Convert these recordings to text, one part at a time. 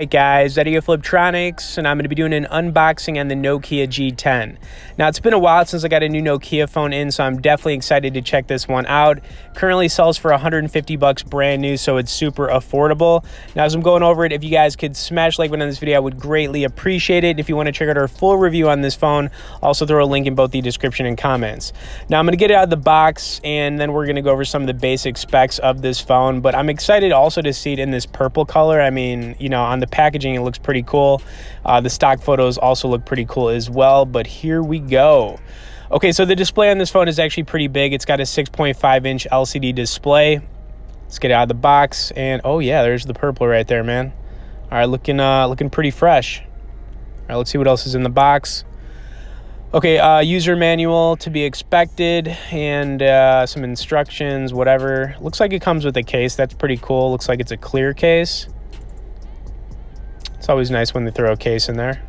Hey guys, Nokia Fliptroniks, and I'm going to be doing an unboxing on the Nokia G10. Now, it's been a while since I got a new Nokia phone in, so I'm definitely excited to check this one out. Currently sells for $150 brand new, so it's super affordable. Now, as I'm going over it, if you guys could smash like button on this video, I would greatly appreciate it. If you want to check out our full review on this phone, I'll also throw a link in both the description and comments. Now, I'm going to get it out of the box, and then we're going to go over some of the basic specs of this phone, but I'm excited also to see it in this purple color. I mean, you know, on the packaging, it looks pretty cool. The stock photos also look pretty cool as well, but here we go. Okay, so the display on this phone is actually pretty big. It's got a 6.5-inch LCD display. Let's get it out of the box, and oh yeah, there's the purple right there, man. All right, looking pretty fresh. All right, let's see what else is in the box. Okay, user manual to be expected, and some instructions, whatever. Looks like it comes with a case. That's pretty cool. Looks like it's a clear case. It's always nice when they throw a case in there.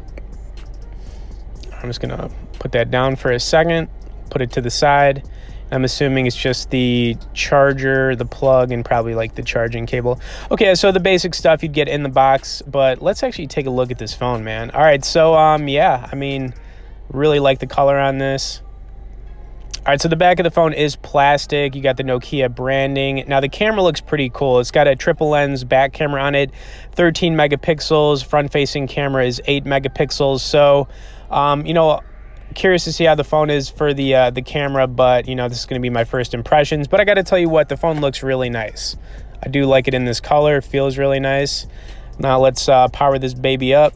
I'm just gonna put that down for a second, put it to the side. I'm assuming it's just the charger, the plug, and probably like the charging cable. Okay, so the basic stuff you'd get in the box, but let's actually take a look at this phone, man. All right, so yeah, I mean, really like the color on this. All right, so the back of the phone is plastic. You got the Nokia branding. Now, the camera looks pretty cool. It's got a triple lens back camera on it, 13 megapixels. Front-facing camera is 8 megapixels. So, you know, curious to see how the phone is for the camera, but, you know, this is going to be my first impressions. But I got to tell you what, the phone looks really nice. I do like it in this color. It feels really nice. Now, let's power this baby up.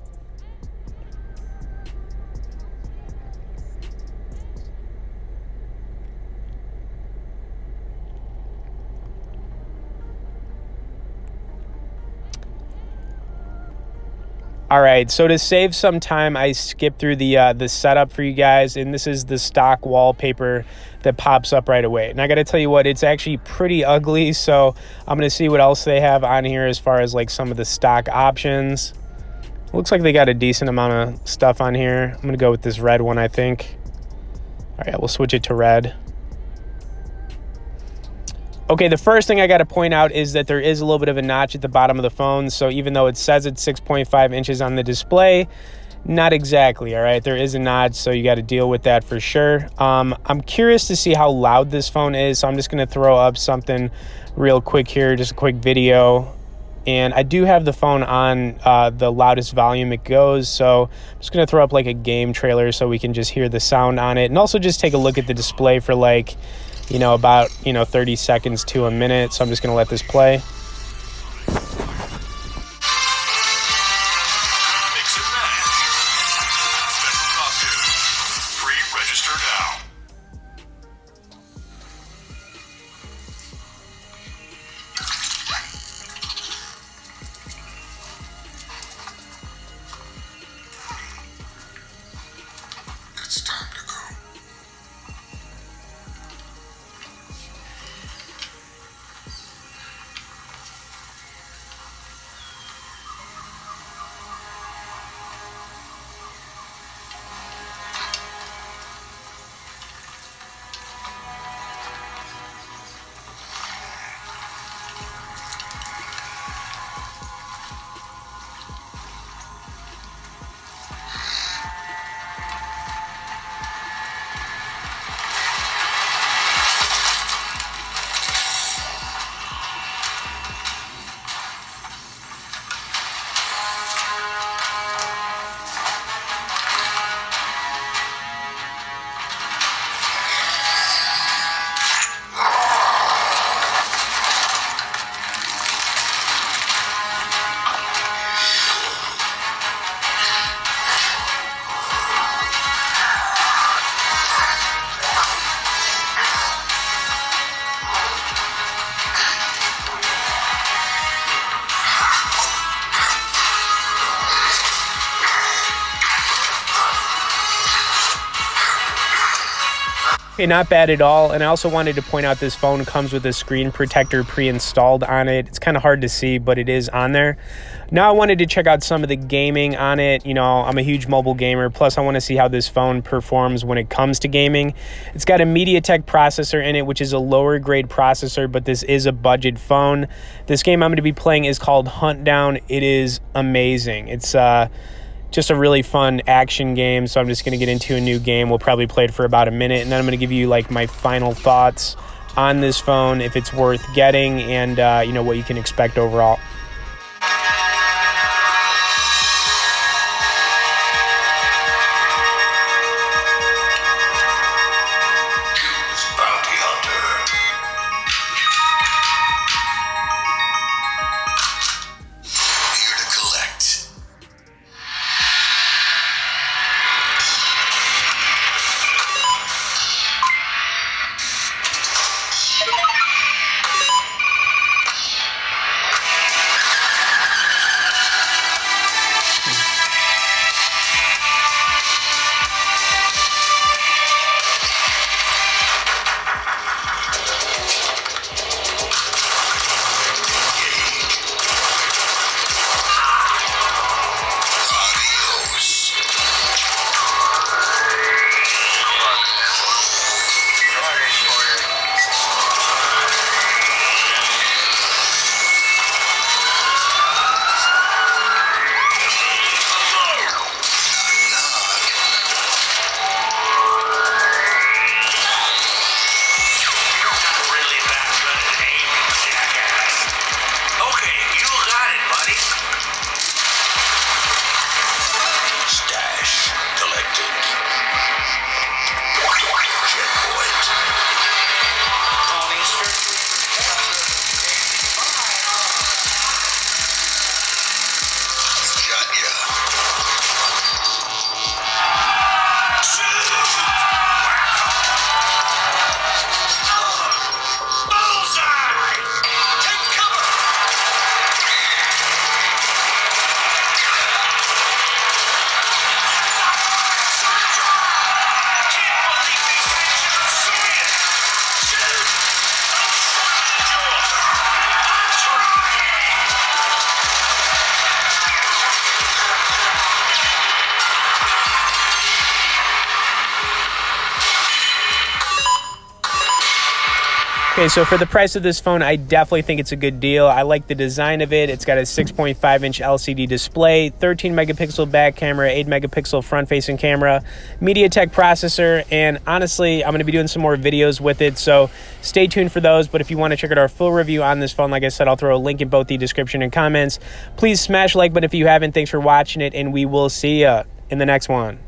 All right, so to save some time, I skipped through the setup for you guys, and this is the stock wallpaper that pops up right away. And I got to tell you what, it's actually pretty ugly, so I'm going to see what else they have on here as far as like some of the stock options. Looks like they got a decent amount of stuff on here. I'm going to go with this red one, I think. All right, we'll switch it to red. Okay, the first thing I got to point out is that there is a little bit of a notch at the bottom of the phone. So even though it says it's 6.5 inches on the display, not exactly, all right? There is a notch, so you got to deal with that for sure. I'm curious to see how loud this phone is, so I'm just going to throw up something real quick here, just a quick video. And I do have the phone on the loudest volume it goes, so I'm just going to throw up like a game trailer so we can just hear the sound on it. And also just take a look at the display for like, you know, about, 30 seconds to a minute. So I'm just going to let this play. Mix and match. Special costume. Pre-register now. It's time to go. Okay, not bad at all. And I also wanted to point out this phone comes with a screen protector pre-installed on it. It's kind of hard to see, but it is on there. Now I wanted to check out some of the gaming on it. You know, I'm a huge mobile gamer. Plus, I want to see how this phone performs when it comes to gaming. It's got a MediaTek processor in it, which is a lower grade processor, but this is a budget phone. This game I'm going to be playing is called Hunt Down. It is amazing. It's just a really fun action game, so I'm just going to get into a new game. We'll probably play it for about a minute, and then I'm going to give you like my final thoughts on this phone, if it's worth getting, and you know, what you can expect overall. Choose Bounty Hunter. Here to collect. Adios. Really that good at aiming, jackass. Okay, you got it, buddy. Stash collected. Checkpoint. Got ya. Bullseye! Take cover! Can't believe these things are swinging! Shoot! I'm trying! Okay, so for the price of this phone, I definitely think it's a good deal. I like the design of it. It's got a 6.5-inch LCD display, 13 megapixel back camera, 8 megapixel front-facing camera, MediaTek processor, and honestly, I'm going to be doing some more videos with it, so stay tuned for those. But if you want to check out our full review on this phone, like I said, I'll throw a link in both the description and comments. Please smash like button if you haven't. Thanks for watching it, and we will see ya in the next one.